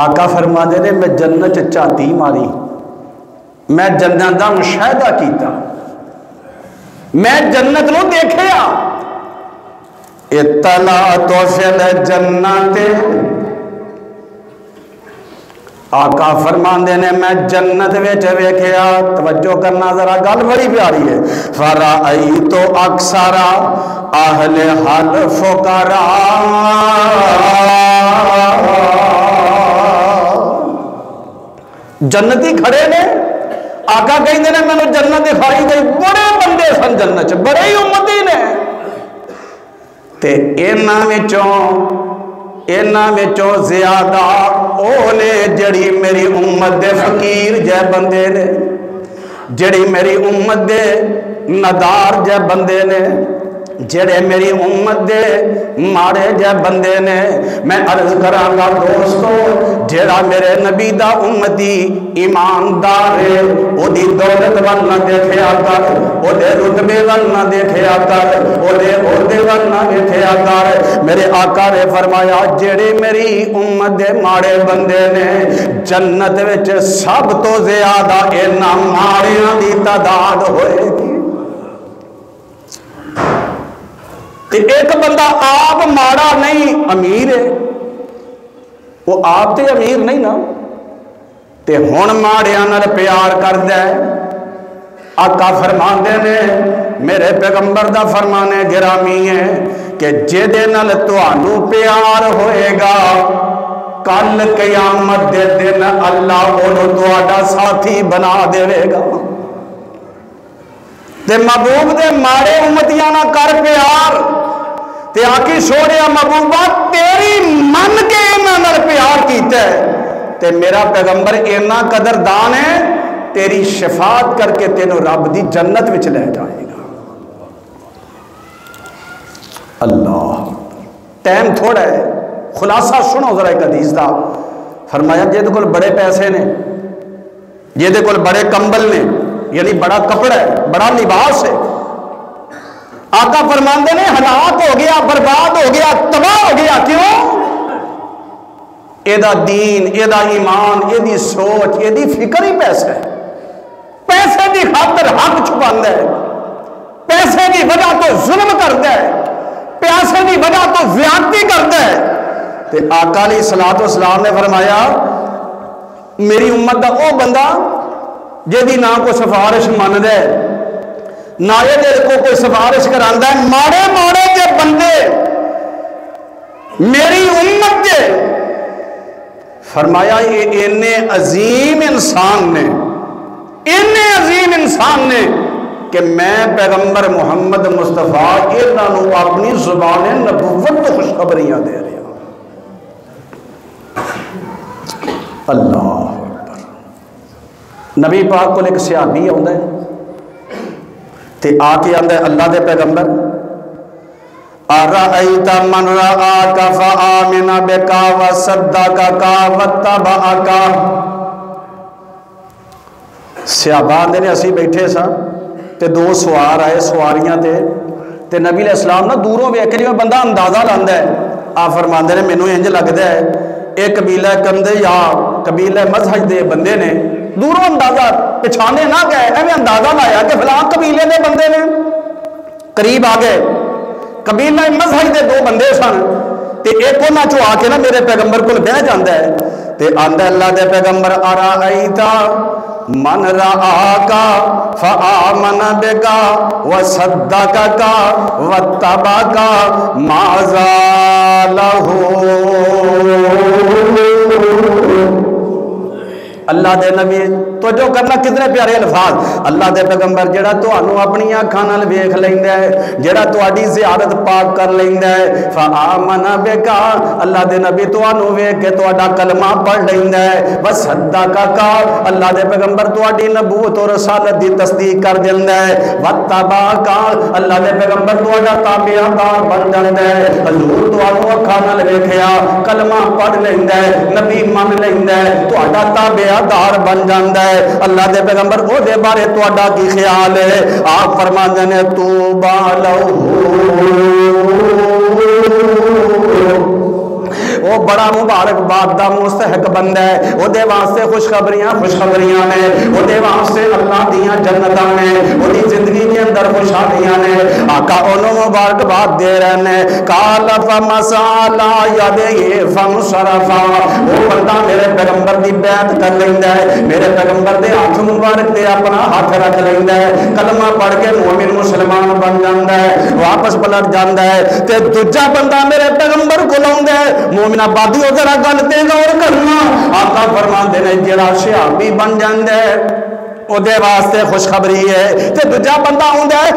آقا فرماندے نے میں جنت چاہتی ماری، میں جنت دا مشاہدہ کیتا، میں جنت نو دیکھیا، اطلاعت فی الجنت، آقا فرماندے نے میں جنت وچ ویکھیا، توجہ کرنا ذرا گل بڑی پیاری ہے، فرأیت اکثر اہل الفقراء، جنتی کھڑے نے، آقا کہندے نے مینوں جنت دکھائی گئی، بڑے بندے سن جنت چ، بڑے ہی امتی نے، تے انہاں وچوں زیادہ او نے جڑی میری امت دے فقیر جے بندے نے، جڑی میری امت دے ندار جے بندے نے، جڑے میری امت دے ماڑے جے بندے نے۔ میں عرض کراں گا دوستو، جڑا میرے نبی دا امتی ایماندار ہے، او دی دولت ول نہ دیکھیا کر، او دے رتبے ول نہ دیکھیا کر، او دے عہدے ول نہ دیکھیا کر۔ میرے آقا نے فرمایا جڑے میری امت دے ماڑے بندے نے، جنت وچ سب تو زیادہ انہاں ماڑیاں دی تعداد ہوئے گی۔ ایک بندہ آپ ماڑا نہیں امیر ہے، وہ آپ تے امیر نہیں نا، تے ہن ماڑیاں نال پیار کردا ہے۔ آقا فرماندے نے، میرے پیغمبر دا فرمانے گرامی ہے کہ جدے نال تانوں پیار ہوئے گا، کل قیامت دے دن اللہ اونوں تہاڈا ساتھی بنا دے گا۔ تے محبوب دے ماڑے امتیاں نال کر پیار، تے آکی سوڑیا محبوبہ تیری من کے انہاں نال پیار کیتا ہے، تے میرا پیغمبر اینا قدردان ہے، تیری شفاعت کر کے تینوں رب دی جنت وچ لے جائے گا۔ اللہ، ٹائم تھوڑا ہے، خلاصہ سنو ذرا ایک حدیث دا۔ فرمایا جے دے کول بڑے پیسے نے، جے دے کول بڑے کمبل نے، یعنی بڑا کپڑا ہے، بڑا لباس ہے، آقا فرماندے نے ہلاک ہو گیا، برباد ہو گیا، تباہ ہو گیا۔ کیوں؟ اے دا دین، اے دا ایمان، اے دی سوچ، اے دی فکر ہی پیسہ ہے۔ پیسے دی خاطر حق چھپاندا ہے، پیسے دی وجہ تو ظلم کردا ہے، پیسے دی وجہ تو زیادتی کردا ہے۔ تے آقا علیہ الصلوۃ والسلام نے فرمایا میری امت دا او بندہ جیدی نہ کوئی سفارش ماندا ہے، نہ یہ دل کو کوئی سفارش کراندا ہے، ماڑے ماڑے کے بندے میری امت کے، فرمایا یہ اینے عظیم انسان نے، اینے عظیم انسان نے کہ میں پیغمبر محمد مصطفیٰ انہوں اپنی زبان نبوت تو خوشخبریاں دے رہے ہیں۔ اللہ اکبر۔ نبی پاک کو ایک صحابی آتا ہے تے آ کے آتا ہے اللہ دے پیغمبر ارأیت من رآک فآمن بکا وصدقک واتبعک۔ صحابہ نے اسی بیٹھے سا تے دو سوار آئے سواریاں تے نبی علیہ السلام نہ دوروں ویکھ کے بندہ اندازہ لاندا ہے، آ فرماندے نے مینوں انج لگدا ہے اے قبیلہ کندے یا قبیلہ مذہب دے بندے نے، دوروں اندازہ پچھانے نہ گئے، ایویں اندازہ لایا کہ فلاں قبیلے دے بندے نے، قریب آ گئے، قبیلہ مذہب دے دو بندے سن، تے ایک انہاں چوں آ کے نا میرے پیغمبر کول بہ جاندا ہے تے آندا اللہ دے پیغمبر ارائیتا من رآکا فآمن بکا وصدقکا واتبعکا ماذا لہو۔ اللہ دے نبی تو جو کرنا کتنے پیارے الفاظ، اللہ دے پیغمبر جڑا تانوں اپنی اکھاں نال ویکھ لیندا ہے، جڑا تہاڈی زیارت پاک کر لیندا ہے، فآمن بکا اللہ دے نبی تانوں ویکھ کے تہاڈا کلمہ پڑھ لیندا ہے، وصدقک اللہ دے پیغمبر تہاڈی نبوت اور رسالت دی تصدیق کر دیندا ہے، واتبعک اللہ دے پیغمبر تہاڈا تابعدار بن جاندا ہے، حضور تانوں اکھاں نال ویکھیا کلمہ پڑھ لیندا ہے، نبی من لیندا ہے، تہاڈا تابع دار بن جاندا ہے۔ اللہ دے پیغمبر او دے بارے تہاڈا کی خیال ہے؟ آپ فرماندے نے توبہ لہو، وہ بڑا مبارک بات دا مستحق بندہ ہے، وہ دے واسطے خوشخبریاں نے، وہ دے واسطے اللہ دیاں جنتاں نے، وہ دی زندگی کے اندر خوشحالیاں نے۔ آقا انہوں مبارک بات دے رہے ہیں، قال فمسالا یدیہ فمصرفا، وہ بندہ میرے پیغمبر دی بیعت کر لیندا ہے، میرے پیغمبر دے ہاتھ مبارک تے اپنا ہاتھ رکھ لیندا ہے، کلمہ پڑھ کے مومن مسلمان بن جاندا ہے، واپس پلٹ جاندا ہے، تے دوجا بندہ میرے پیغمبر کو لاوندا ہے، مومن آبادی ہو ذرا گل تے غور کرنا، آقا فرماندے نے جڑا صحابی بن جاندا ہے او دے واسطے خوشخبری ہے، تے دوجا بندہ ہوندا ہے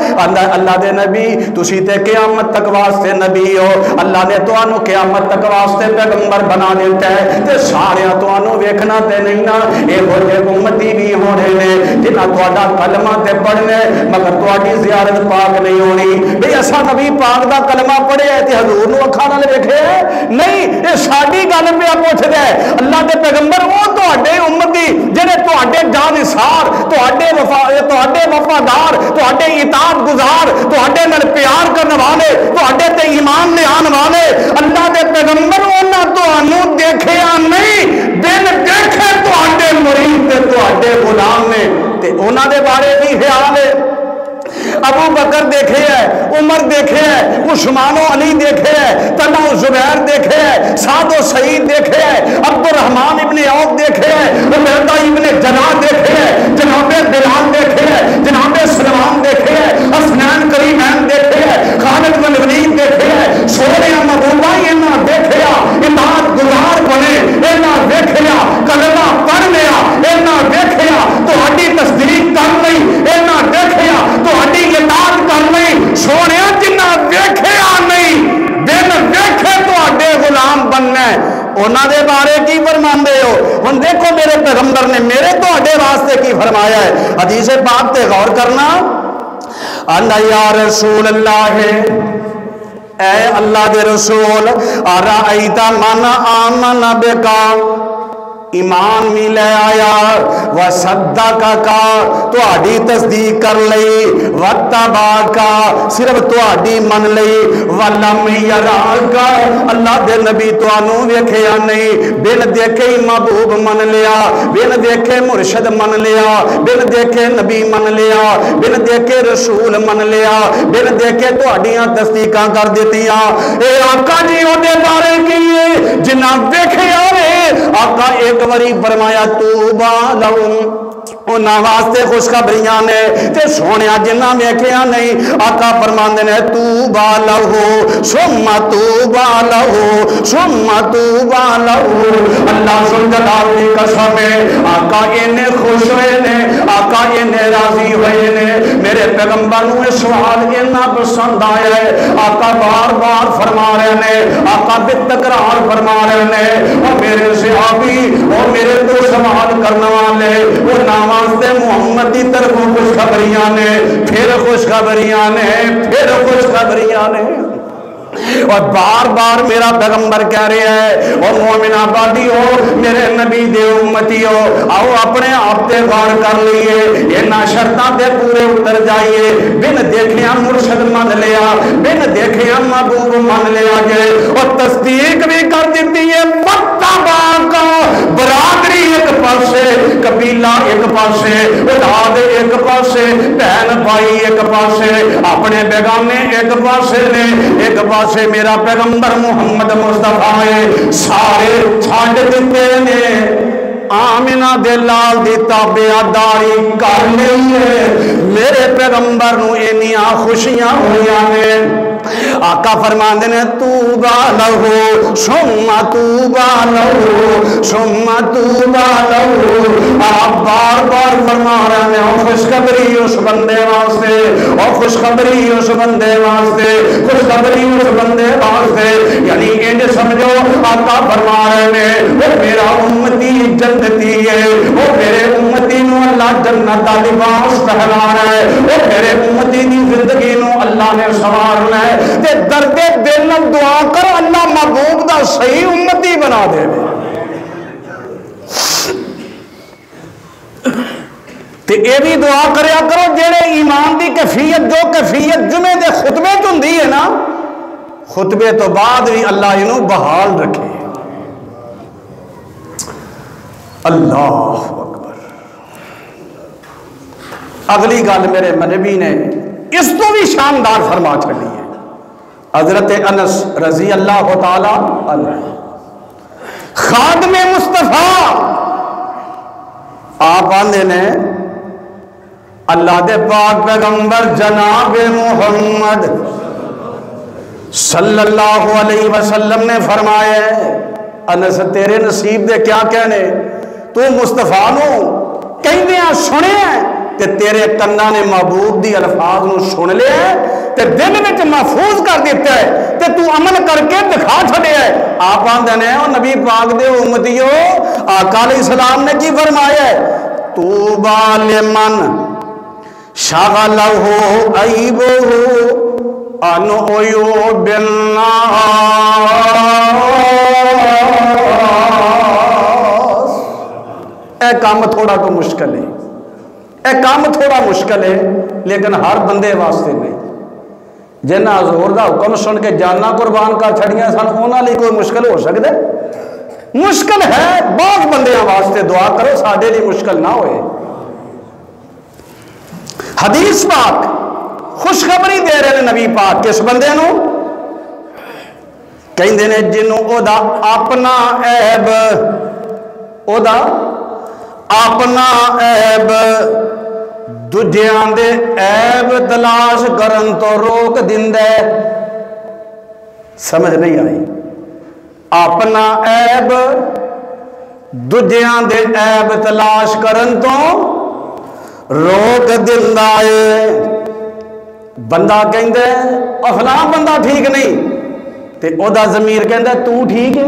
اللہ دے نبی تسی تے قیامت تک واسطے نبی ہو، اللہ نے تانوں قیامت تک واسطے پیغمبر بنا دیتا ہے، تے سارے تانوں ویکھنا تے نہیں نا، ایہو جے امتی بھی ہونے نے جنہاں تہاڈا کلمہ تے پڑھنے مگر تہاڈی زیارت پاک نہیں ہونی۔ بھئی اساں نبی پاک دا کلمہ پڑھیا تے حضور نو اکھاں نال ویکھیا نہیں، اے ساڈی گل پہ پوچھدا ہے۔ اللہ دے پیغمبر او تہاڈے امتی جڑے تہاڈے جانثار تہاڈے وفادار تہاڈے اطاعت گزار تہاڈے نال پیار کرنے والے تہاڈے تے ایمان لے آن والے، اللہ دے پیغمبر انہاں تانوں دیکھیا نہیں، دل دیکھے تہاڈے مرید تے تہاڈے غلام نے، تے انہاں دے بارے بھی خیال ہے۔ ابو بکر دیکھے ہے، عمر دیکھے ہے، عثمان و علی دیکھے ہے، طلحہ و زبیر دیکھے ہے، سعد و سعید دیکھے ہے، عبد الرحمن ابن عوف دیکھے ہے، عبیدہ ابن جناح دیکھے ہے، جناب بلال دیکھے ہے، جناب سلمان دیکھے ہے، حسنین کریمین دیکھے ہے، خالد بن ولید دیکھے ہے، سونے محبوبہ انہاں دیکھیا اطاعت گزار بنے، انہاں دیکھیا کلمہ پڑھ لیا، انہاں دیکھیا تہاڈی تصدیق کر لئی، انہاں دیکھیا تہاڈی اطاعت کر لئی، سونے جنہاں دیکھیا نہیں دل دیکھے تہاڈے غلام بننا ہے، انہاں دے بارے کی فرماندے ہو؟ ہن دیکھو میرے پیغمبر نے میرے تہاڈے واسطے کی فرمایا ہے، حدیث پاک تے غور کرنا، اللہ یا رسول اللہ اے اللہ دے رسول ارائیت من آمن بکا ایمان بھی لے آیا وصدقک تہاڈی تصدیق کر لئی واتبعک صرف تہاڈی من لئی ولم یراک اللہ دے نبی تانوں ویکھیا نہیں بن دیکھے محبوب من لیا بن دیکھے مرشد من لیا بن دیکھے نبی من لیا بن دیکھے رسول من لیا بن دیکھے تہاڈیاں تصدیقاں کر دتیاں اے آقا جی او دے بارے کی جنہ ویکھیا وے آقا ایک وری فرمایا توبہ لہم انہاں واسطے خوشخبریاں نے تے سونیا جنہاں ویکھیا نہیں آقا فرماندے نے توبہ لہو ثم توبہ لہو ثم توبہ لہو اللہ سن جلال دی قسم ہے آقا انہیں خوش ہوئے نے آقا انہیں راضی ہوئے نے میرے پیغمبر نو یہ سوال انہاں پسند آیا ہے آقا بار بار فرما رہے نے آقا بتکرار فرما رہے نے اور میرے صحابی اور میرے تو سوال کرنے والے وہ ناماستے محمد کی طرف خوشخبریاں نے پھر خوشخبریاں نے پھر خوشخبریاں نے اور بار بار میرا پیغمبر کہہ رہے ہیں اور مومن آبادی ہو میرے نبی دے امتی ہو آؤ اپنے آپ تے غور کر لیے یہ نا شرطاں تے پورے اتر جائیے بن دیکھیا مرشد من لیا بن دیکھیا محبوب من لیا گئے اور تصدیق بھی کر دیتی ہے متبا کا برادری ایک پاسے قبیلہ ایک پاسے اولاد ایک پاسے پاسے، بہن بھائی ایک پاسے، اپنے بیگانے ایک پاسے نے، ایک پاسے میرا پیغمبر محمد مصطفیٰ ہے، سارے چھڈ دیتے نے، آمنہ دے لال دی تابعداری کر لئی ہے، میرے پیغمبر نو انیاں خوشیاں ہویاں نے۔ آقا فرماندے نے توبہ لہو ثم توبہ لہو ثم توبہ لہو، آپ بار بار فرما رہے ہیں او خوشخبری اس بندے واسطے، او خوشخبری اس بندے واسطے، خوشخبری اس بندے واسطے، یعنی انج سمجھو آقا فرما رہے ہیں وہ میرا امتی جنتی ہے، وہ میرے امتی نو اللہ جنت دا لباس پہنا رہا ہے، وہ میرے امتی دی زندگی نو اللہ نے سنوارنا ہے، تے درد دل نال دعا کر اللہ محبوب دا صحیح امتی بنا دے۔ تے اے بھی دعا کریا کرو جڑے ایمان دی کیفیت جو کیفیت جمعے دے خطبے چ ہوندی ہے نا، خطبے تو بعد بھی اللہ انہوں بحال رکھے۔ اللہ اکبر۔ اگلی گل میرے نبی نے اس تو بھی شاندار فرما چھڑی ہے، حضرت انس رضی اللہ تعالی عنہ خادم مصطفیٰ آپ آندے نے اللہ دے پاک پیغمبر جناب محمد صلی اللہ علیہ وسلم نے فرمایا انس تیرے نصیب دے کیا کہنے، تو مصطفیٰ نو کہندیاں سنے ہیں تے تیرے کناں نے محبوب دی الفاظ نو سن لے تے دل وچ محفوظ کر دیتا ہے تے تو عمل کر کے دکھا چھڑیا ہے۔ آپ آندے نے او نبی پاک دے امتیو آقا علیہ السلام نے کی فرمایا ہے توبا لمن شغلہ عیبہ ان عیوب الناس۔ اے کام تھوڑا تو مشکل ہے، اے کام تھوڑا مشکل ہے لیکن ہر بندے واسطے نہیں۔ جنہ حضور دا حکم سن کے جانا قربان کر چھڑیاں سن انہاں لئی کوئی مشکل ہو سکتا ہے؟ مشکل ہے بہت بندیاں واسطے، دعا کرو ساڈے لئی مشکل نہ ہوئے۔ حدیث پاک خوشخبری دے رہے نبی پاک کس بندے نو، کہندے نے جنوں او دا اپنا عیب، او دا اپنا عیب دوجیاں دے عیب تلاش کرن تو روک دیندا ہے۔ سمجھ نہیں آئی؟ اپنا عیب دوجیاں دے عیب تلاش کرن تو روک دیندا ہے۔ بندہ کہندا ہے فلاں بندہ ٹھیک نہیں تے او دا ضمیر کہندا ہے تو ٹھیک ہے،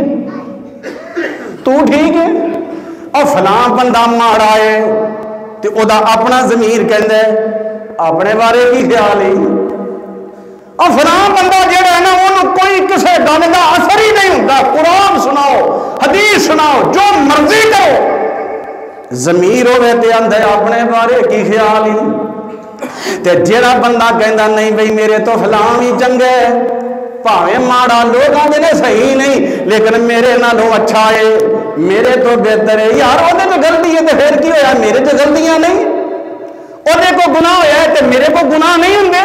تو ٹھیک ہے، اور فلاں بندہ ماڑا ہے تے او دا اپنا ضمیر کہندا ہے اپنے بارے کی خیال ہے، اور فلاں بندہ جڑا ہے نا انہوں کوئی کسے گل دا اثر ہی نہیں ہوندا، قرآن سناؤ حدیث سناؤ جو مرضی کرو، ضمیر ہوے تے آندا ہے اپنے بارے کی خیال ہی۔ تے جڑا بندہ کہندا نہیں بھئی میرے تو فلاں ہی چنگا ہے، پاویں ماڑا لوگ آندے نے صحیح نہیں لیکن میرے نالوں اچھا ہے، میرے تو بہتر ہے، یار وہ تو غلطی ہے تو پھر کی ہویا، میرے تو غلطیاں نہیں، وہ کو گناہ ہویا ہے تو میرے کو گناہ نہیں ہوندے،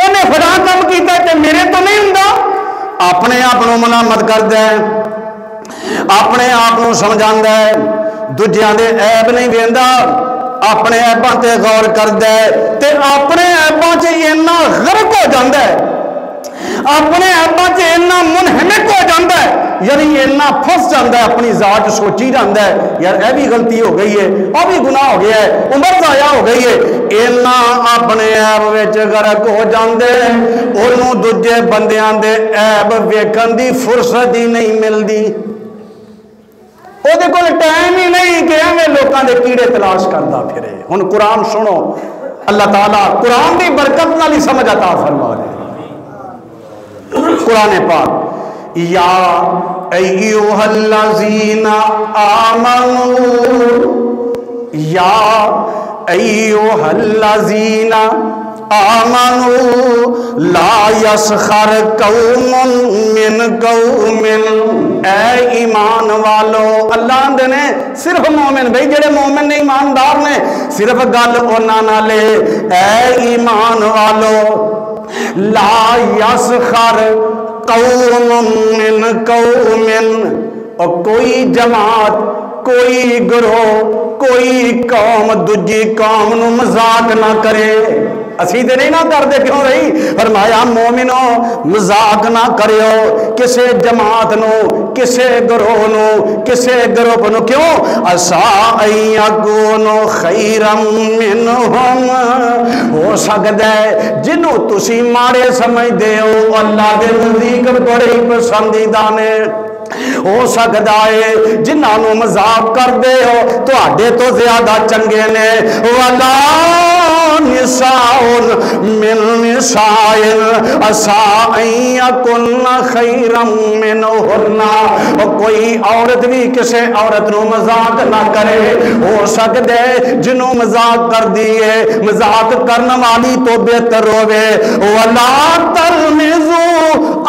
انہیں فلاں کام کیتا ہے تو میرے تو نہیں ہوندا۔ اپنے آپ کو ملامت کردا ہے، اپنے آپ کو سمجھاندا ہے، دوجیاں دے عیب نہیں ویندا، اپنے عیباں تے غور کردا ہے تے اپنے عیباں چ اتنا غرق ہو جاندا ہے، اپنے عیباں چ اتنا منہمک ہو جاندا ہے، یعنی اتنا پھس جاندا ہے اپنی ذات سوچی جاندا ہے یار اے بھی غلطی ہو گئی ہے، آ بھی گناہ ہو گیا ہے، عمر ضائع ہو گئی ہے، اتنا اپنے عیب وچ غرق ہو جاندے اونوں دوجے بندیاں دے عیب ویکھن دی فرصت ہی نہیں ملدی، وہ ٹائم ہی نہیں کہ ایویں لوگوں کے کیڑے تلاش کرتا پھرے۔ ہن قرآن سنو، اللہ تعالیٰ قرآن کی برکت نال ہی سمجھ عطا فرما دے۔ قرآن پاک یا ایھا الذین آمنوا، یا ایھا الذین آمنوا لا یسخر قوم من قوم، اے ایمان والو، اللہ آندے نے صرف مومن، بھئی جڑے مومن نے ایماندار نے صرف گل انہاں نال، اے ایمان والو لا یسخر قوم من قوم، اور کوئی جماعت، کوئی گروہ، کوئی قوم دوجی قوم نو مذاق نہ کرے۔ اسی دے نہیں نہ کردے کیوں رہی؟ فرمایا مومنو مذاق نہ کریو کسے جماعت نو، کسے گروہ نو، کسے گروپ نو، کیوں؟ اسا ان یکونو خیرم منہم، ہو سکتا ہے جنوں تسی مارے سمجھ دے ہو اللہ دے نزدیک بڑے پسندیدہ نے، ہو سکتا ہے جنہاں نو مذاق کر دے ہو تو آڈے تو زیادہ چنگے نے۔ وَلَا نِسَاءٌ مِّن نِسَاءٍ عَسَىٰ أَن يَكُنَّ خَيْرًا مِّنْهُنَّ، اور کوئی عورت بھی کسے عورت نو مذاق نہ کرے، ہو سکتا ہے جنہوں مذاق کر دیئے مذاق کرنا والی تو بہتر ہوئے۔ وَلَا تَلْمِزُوا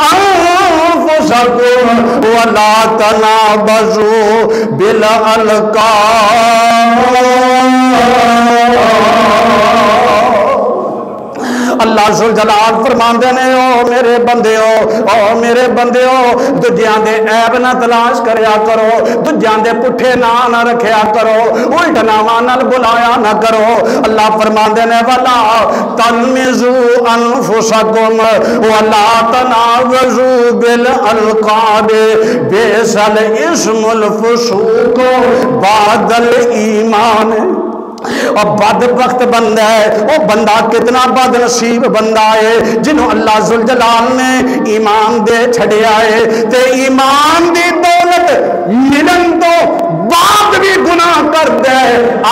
أَنفُسَكُمْ وَلَا تَنَابَزُوا بِالْأَلْقَابِ، اللہ ذوالجلال فرماندے نے او میرے بندے او میرے بندے ہو، دجیاں دے عیب نہ تلاش کریا کرو، دجیاں دے پٹھے نہ رکھیا کرو، الٹ ناواں نال بلایا نہ کرو۔ اللہ فرماندے نے ولا تلمزوا انفسکم ولا تنابزوا بالالقاب بئس الاسم الفسوق بعد الایمان، اور بدبخت بندہ ہے وہ بندہ کتنا بد نصیب بندہ ہے جنہوں اللہ ذوالجلال نے ایمان دے چھڑیا ہے، تے ایمان دی دولت ملن تو بعد بھی گناہ کر دے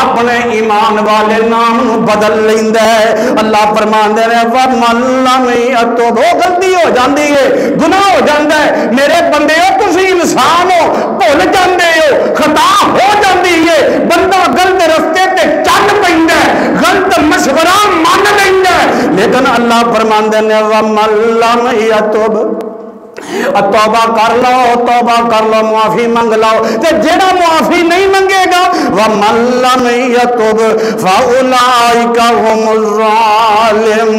اپنے ایمان والے نام بدل لیندے ہے۔ اللہ فرماندے نے وَمَن لَّمْ يَتُبْ، وہ غلطی ہو جاندی ہے، گناہ ہو جاندہ ہے، میرے بندے ہو تسی انسان ہو، بھول جاندے ہو، خطا ہو جاندی ہے، بندہ غلط رستے تے چل پیندا ہے، غلط مشورہ مان لیندا ہے، لیکن اللہ فرماندے نے وَمَن لَّمْ يَتُبْ، توبہ کر لو معافی منگ لو، تے جیڑا معافی نہیں منگے گا وَمَن لَّمْ يَتُبْ فَأُولَٰئِكَ هُمُ الظَّالِمُونَ،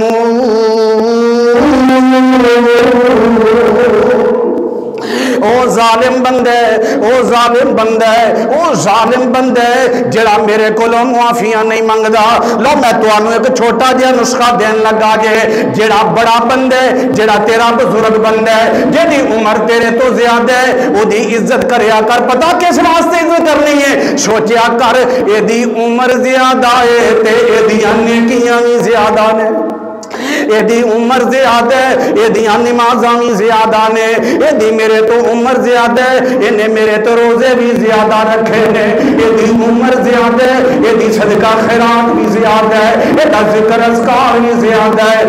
او ظالم بندے، او ظالم بندے، او ظالم بندے جڑا میرے کولوں معافیاں نہیں منگدا۔ لو میں تانوں ایک چھوٹا جہا نسخہ دین لگا جے، جڑا بڑا بندے، جڑا تیرا بزرگ بندے، جہدی عمر تیرے تو زیادہ ہے، او دی عزت کریا کر۔ پتہ کس واسطے عزت کرنی ہے؟ سوچیا کر اے دی عمر زیادہ ہے تے اے دیاں نیکیاں وی زیادہ نے، اے دی عمر زیادہ ہے، اے دیاں نمازاں بھی زیادہ نے، اے دی میرے تو عمر زیادہ ہے، انہیں میرے تو روزے بھی زیادہ رکھے نے، اے دی عمر زیادہ ہے، اے دی صدقہ خیرات بھی زیادہ ہے، اے دا ذکر اذکار بھی زیادہ ہے،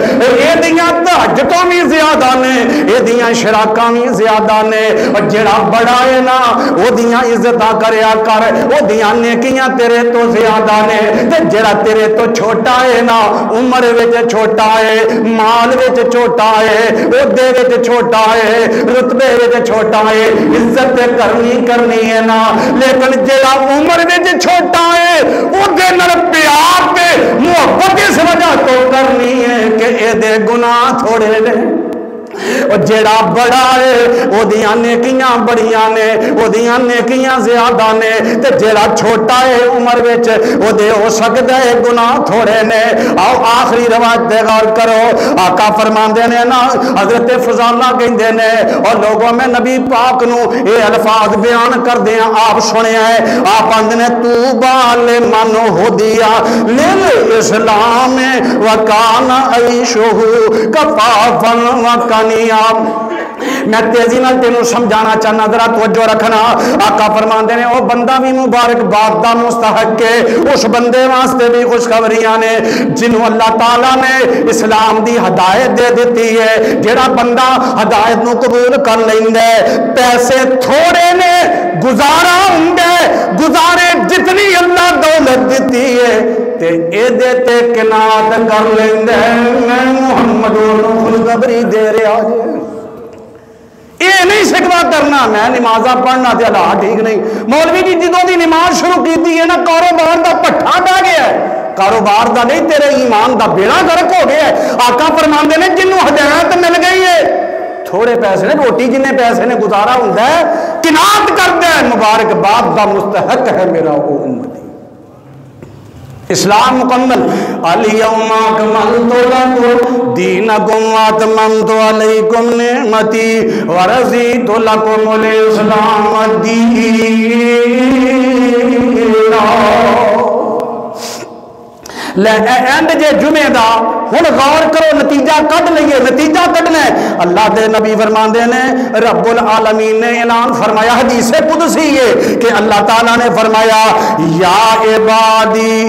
اے دیاں تہجداں بھی زیادہ نے، اے دیاں شراکاں بھی زیادہ نے، اور جڑا بڑا ہے نا او دیاں عزتاں کریا کر، او دیاں نیکیاں تیرے تو زیادہ نے، تے جڑا تیرے تو چھوٹا ہے نا، عمر وچ چھوٹا ہے، مال وچ چھوٹا ہے، عہدے وچ چھوٹا ہے، رتبے وچ چھوٹا ہے، عزت کرنی ہے نا، لیکن جڑا عمر وچ چھوٹا ہے اودے نال پیار تے محبت اس وجہ تو کرنی ہے کہ اے دے گناہ تھوڑے نے، اور جڑا بڑا ہے او دیاں نیکیاں بڑیاں نے، او دیاں نیکیاں زیادہ نے، تے جڑا چھوٹا ہے عمر وچ او دے ہو سکدا ہے گناہ تھوڑے نے۔ آؤ آخری روایت تے غور کرو، آقا فرماندے نے نا، حضرت فضالہ کہندے نے اور لوگوں میں نبی پاک نو اے الفاظ بیان کردیاں آپ سنیا ہے، آپ آندے نے طوبیٰ لمن ہدی للاسلام وکان عیشہ کفافا وکان، میں تیزی نال تینوں سمجھانا چاہنا، ذرا توجہ رکھنا۔ آقا فرماندے نے او بندہ بھی مبارک بات دا مستحق ہے، اس بندے واسطے بھی خوشخبریاں نے جنہوں اللہ تعالیٰ نے اسلام دی ہدایت دے دیتی ہے، جڑا بندہ ہدایت نو قبول کر لیندا ہے، پیسے تھوڑے نے گزارا ہوندا ہے، گزارے جتنی اللہ دولت دیتی ہے تے تے اے دیتے کنات کر لیندے میں محمد انہوں خوشخبری دے رہا جے یہ نہیں سکتا کرنا میں نمازاں پڑھنا تے اللہ ٹھیک نہیں مولوی جی جدوں دی نماز شروع کیتی ہے نا کاروبار دا پٹھا پہ گیا ہے کاروبار دا نہیں تیرے ایمان دا بیڑا غرق ہو گیا ہے آقا فرماندے نے جنوں ہدایت مل گئی ہے تھوڑے پیسے نے روٹی جننے پیسے نے گزارا ہوندا ہے قناعت کردا ہے مبارک باد دا مستحق ہے میرا وہ امتی اسلام مکمل الیوم اکملت لکم دینکم واتممت علیکم نعمتی ورضیت لکم الاسلام دینا اینڈ جے جمعے دا ہن غور کرو نتیجہ کڈ لئیے نتیجہ کڈنا ہے اللہ دے نبی فرماندے نے رب العالمین نے اعلان فرمایا حدیث قدسی ہے کہ اللہ تعالیٰ نے فرمایا یا عبادی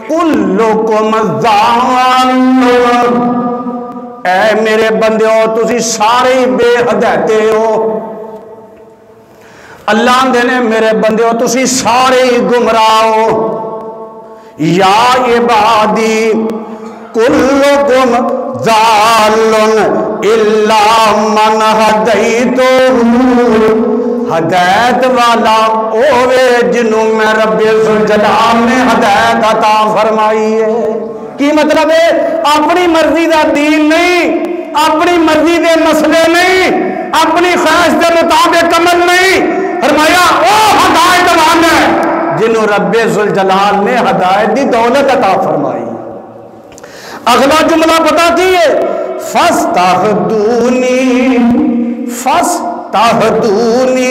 کلکم ضال اے میرے بندیو تسی سارے بے ہدایتے ہو اللہ نے میرے بندیو تسی سارے گمراہ ہو یا عبادی کلکم ضال الا من ہدیتہ ہدایت والا اوے جنوں میں رب ذوالجلال نے ہدایت عطا فرمائی ہے کی مطلب ہے اپنی مرضی دا دین نہیں اپنی مرضی دے مسئلے نہیں اپنی خواہش دے مطابق عمل نہیں فرمایا او ہدایت والا ہے جنوں رب ذوالجلال نے ہدایت دی دولت عطا فرمائی اگلا جملہ پتا کی ہے فاستہدونی فاستہدونی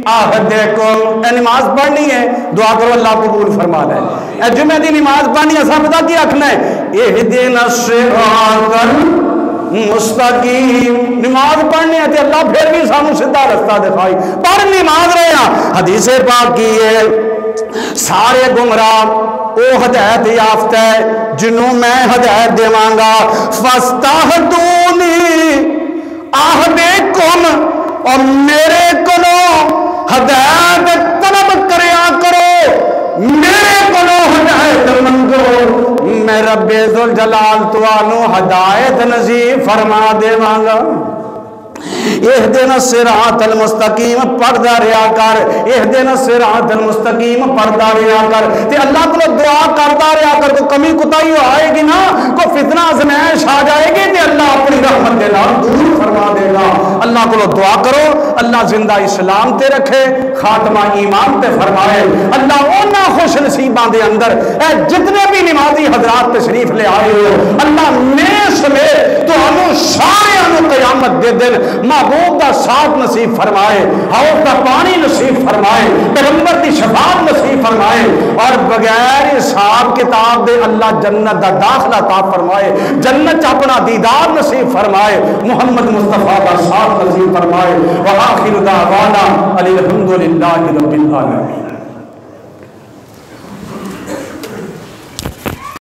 عہدکم اے نماز پڑھنی ہے دعا کرو اللہ قبول فرما لے اے جمعہ دی نماز پڑھنی ہے سب پتا کی رکھنا ہے اہدنا الصراط مستقیم نماز پڑھنے تے اللہ پھر بھی سانو سیدھا رستہ دکھائی پر نماز رہے ہیں حدیث پاک کی ہے سارے گمراہ او ہدایت یافتہ ہے جنوں میں ہدایت دیواں گا فاستہدونی عہدکم اور میرے کولو ہدایت طلب کریا کرو میرے کولو ہدایت منگو میں رب ذوالجلال توانو ہدایت نصیب فرما دیواں گا اہدنا الصراط المستقیم پڑھدا رہیا کر اہدنا الصراط المستقیم پڑھدا رہیا کر تے اللہ کو دعا کردا رہیا کر کوئی کمی کوتاہی آئے گی نا کوئی فتنہ آزمائش آ جائے گی تے اللہ اپنی رحمت دے نال دور فرما دے گا اللہ کو دعا کرو اللہ زندہ اسلام تے رکھے خاتمہ ایمان تے فرمائے اللہ اونا خوش نصیباں دے اندر اے جتنے بھی نمازی حضرات تشریف لے آئے ہو اللہ میں سمیت تو ہموں سارے قیامت دے دن محبوب دا ساتھ نصیب فرمائے حوض دا پانی نصیب فرمائے پیغمبر دی شفاعت نصیب فرمائے اور بغیر حساب کتاب دے اللہ جنت دا داخلہ عطا فرمائے جنت اپنا دیدار نصیب فرمائے محمد مصطفیٰ دا ساتھ نصیب فرمائے وآخر دعوانا الحمدللہ رب العالمین